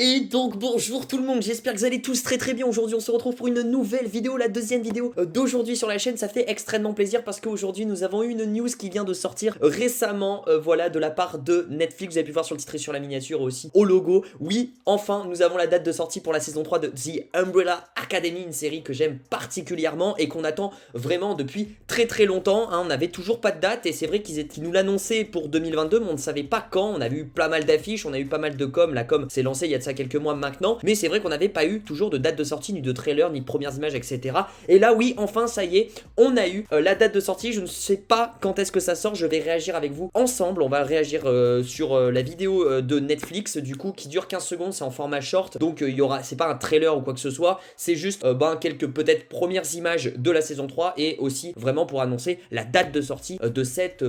Et donc bonjour tout le monde, j'espère que vous allez tous très bien. Aujourd'hui on se retrouve pour une nouvelle vidéo, la deuxième vidéo d'aujourd'hui sur la chaîne. Ça fait extrêmement plaisir parce qu'aujourd'hui nous avons eu une news qui vient de sortir récemment, voilà, de la part de Netflix. Vous avez pu voir sur le titre et sur la miniature aussi au logo. Oui, enfin nous avons la date de sortie pour la saison 3 de The Umbrella Academy, une série que j'aime particulièrement et qu'on attend vraiment depuis très longtemps, hein. On n'avait toujours pas de date et c'est vrai qu'ils nous l'annonçaient pour 2022 mais on ne savait pas quand. On a vu pas mal d'affiches, on a eu pas mal de com, la com s'est lancée il y a de ça quelques mois maintenant, mais c'est vrai qu'on n'avait pas eu toujours de date de sortie, ni de trailer, ni de premières images, etc. Et là oui, enfin ça y est, on a eu la date de sortie. Je ne sais pas quand est-ce que ça sort, je vais réagir avec vous ensemble. On va réagir sur la vidéo de Netflix du coup qui dure 15 secondes, c'est en format short, donc il y aura, c'est pas un trailer ou quoi que ce soit, c'est juste quelques peut-être premières images de la saison 3 et aussi vraiment pour annoncer la date de sortie de cette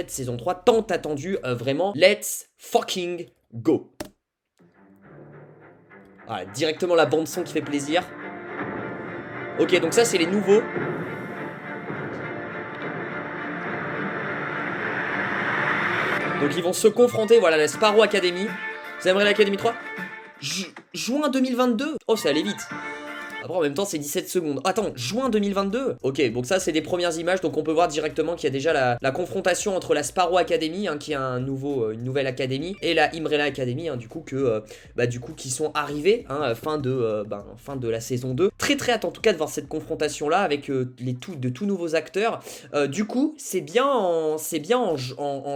saison 3 tant attendue. Vraiment, let's fucking go. Voilà, directement la bande son qui fait plaisir. Ok, donc ça c'est les nouveaux. Donc ils vont se confronter, voilà, la Sparrow Academy. Vous aimeriez l'Academy 3 juin 2022. Oh, ça allait vite. Après en même temps c'est 17 secondes. Attends, juin 2022. Ok, donc ça c'est des premières images. Donc on peut voir directement qu'il y a déjà la confrontation entre la Sparrow Academy, hein, qui est une nouvelle académie, et la Umbrella Academy, hein, du coup qui sont arrivés, hein, fin de la saison 2. Très hâte en tout cas de voir cette confrontation là avec de tout nouveaux acteurs. Du coup c'est bien en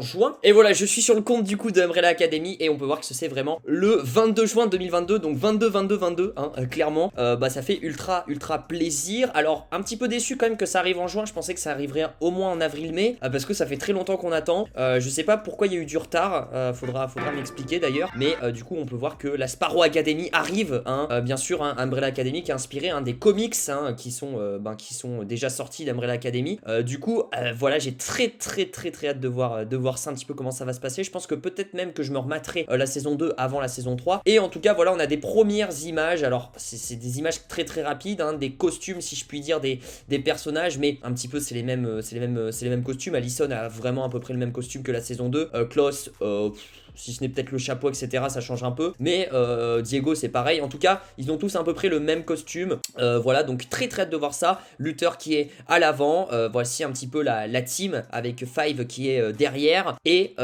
juin. Et voilà, je suis sur le compte du coup de Umbrella Academy et on peut voir que c'est vraiment le 22 juin 2022. Donc 22 hein, clairement. Ça fait ultra plaisir. Alors un petit peu déçu quand même que ça arrive en juin. Je pensais que ça arriverait au moins en avril-mai, parce que ça fait très longtemps qu'on attend. Je sais pas pourquoi il y a eu du retard, faudra m'expliquer d'ailleurs. Mais du coup on peut voir que la Sparrow Academy arrive, hein, bien sûr, hein, Umbrella Academy qui est inspiré, hein, des comics, hein, qui sont déjà sortis d'Umbrella Academy. Du coup voilà, j'ai très hâte de voir ça un petit peu comment ça va se passer. Je pense que peut-être même que je me rematerai la saison 2 avant la saison 3. Et en tout cas voilà, on a des premières images. Alors c'est des images très rapide, hein, des costumes si je puis dire des personnages, mais un petit peu c'est les mêmes costumes. Allison a vraiment à peu près le même costume que la saison 2. Klaus, si ce n'est peut-être le chapeau, etc., ça change un peu, mais Diego c'est pareil. En tout cas ils ont tous à peu près le même costume. Voilà, donc très hâte de voir ça. Luther qui est à l'avant, voici un petit peu la team avec Five qui est derrière, et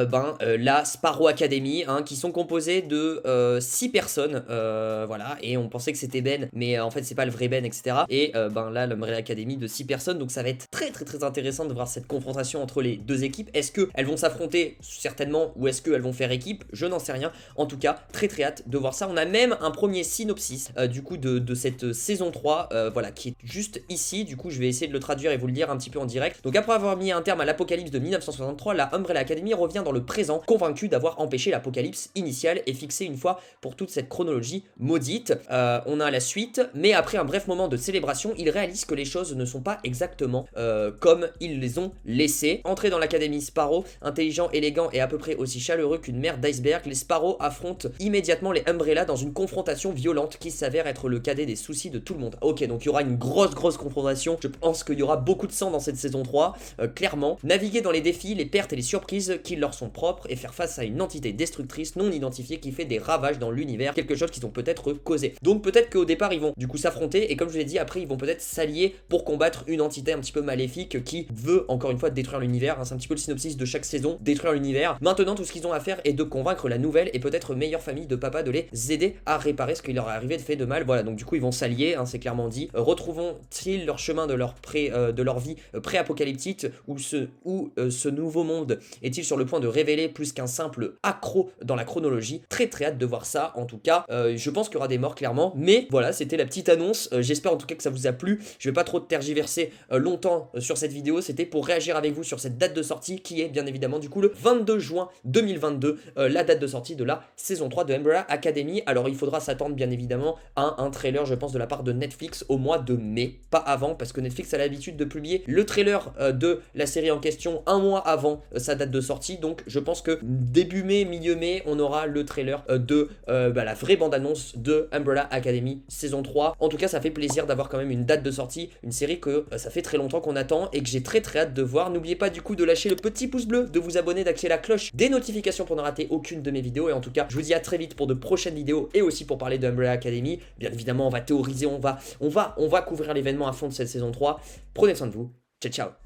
la Sparrow Academy, hein, qui sont composés de 6 personnes, voilà, et on pensait que c'était Ben, mais en fait c'est pas le vrai Ben, etc. Et là l'Umbrella Academy de 6 personnes, donc ça va être très intéressant de voir cette confrontation entre les deux équipes. Est-ce qu'elles vont s'affronter? Certainement. Ou est-ce qu'elles vont faire équipe? Je n'en sais rien. En tout cas très hâte de voir ça. On a même un premier synopsis du coup de cette saison 3, voilà, qui est juste ici. Du coup je vais essayer de le traduire et vous le dire un petit peu en direct. Donc après avoir mis un terme à l'apocalypse de 1963, la Umbrella Academy revient dans le présent, convaincue d'avoir empêché l'apocalypse initial et fixé une fois pour toute cette chronologie maudite. On a la suite, mais après un bref moment de célébration, ils réalisent que les choses ne sont pas exactement comme ils les ont laissées. Entrés dans l'académie Sparrow, intelligent, élégant et à peu près aussi chaleureux qu'une mer d'iceberg, les Sparrow affrontent immédiatement les Umbrella dans une confrontation violente qui s'avère être le cadet des soucis de tout le monde. Ok, donc il y aura une grosse confrontation. Je pense qu'il y aura beaucoup de sang dans cette saison 3, clairement. Naviguer dans les défis, les pertes et les surprises qui leur sont propres et faire face à une entité destructrice non identifiée qui fait des ravages dans l'univers, quelque chose qu'ils ont peut-être causé. Donc peut-être qu'au départ ils vont du coup s'affronter, et comme je vous l'ai dit, après ils vont peut-être s'allier pour combattre une entité un petit peu maléfique qui veut encore une fois détruire l'univers, hein. C'est un petit peu le synopsis de chaque saison, détruire l'univers. Maintenant tout ce qu'ils ont à faire est de convaincre la nouvelle et peut-être meilleure famille de papa de les aider à réparer ce qui leur est arrivé de fait de mal. Voilà, donc du coup ils vont s'allier, hein, c'est clairement dit. Retrouvent-ils leur chemin de leur vie pré-apocalyptique, ou ce nouveau monde est-il sur le point de révéler plus qu'un simple accro dans la chronologie? Très hâte de voir ça. En tout cas je pense qu'il y aura des morts clairement, mais voilà, c'était la petite annonce. J'espère en tout cas que ça vous a plu. Je vais pas trop tergiverser longtemps sur cette vidéo. C'était pour réagir avec vous sur cette date de sortie qui est bien évidemment du coup le 22 juin 2022, la date de sortie de la saison 3 de Umbrella Academy. Alors il faudra s'attendre bien évidemment à un trailer, je pense, de la part de Netflix au mois de mai, pas avant, parce que Netflix a l'habitude de publier le trailer de la série en question un mois avant sa date de sortie. Donc je pense que début mai, milieu mai, on aura le trailer de la vraie bande-annonce de Umbrella Academy saison 3. En tout cas ça fait plaisir d'avoir quand même une date de sortie, une série que ça fait très longtemps qu'on attend et que j'ai très hâte de voir. N'oubliez pas du coup de lâcher le petit pouce bleu, de vous abonner, d'activer la cloche des notifications pour ne rater rater aucune de mes vidéos. Et en tout cas, je vous dis à très vite pour de prochaines vidéos et aussi pour parler de Umbrella Academy. Bien évidemment, on va théoriser, on va couvrir l'événement à fond de cette saison 3. Prenez soin de vous. Ciao, ciao.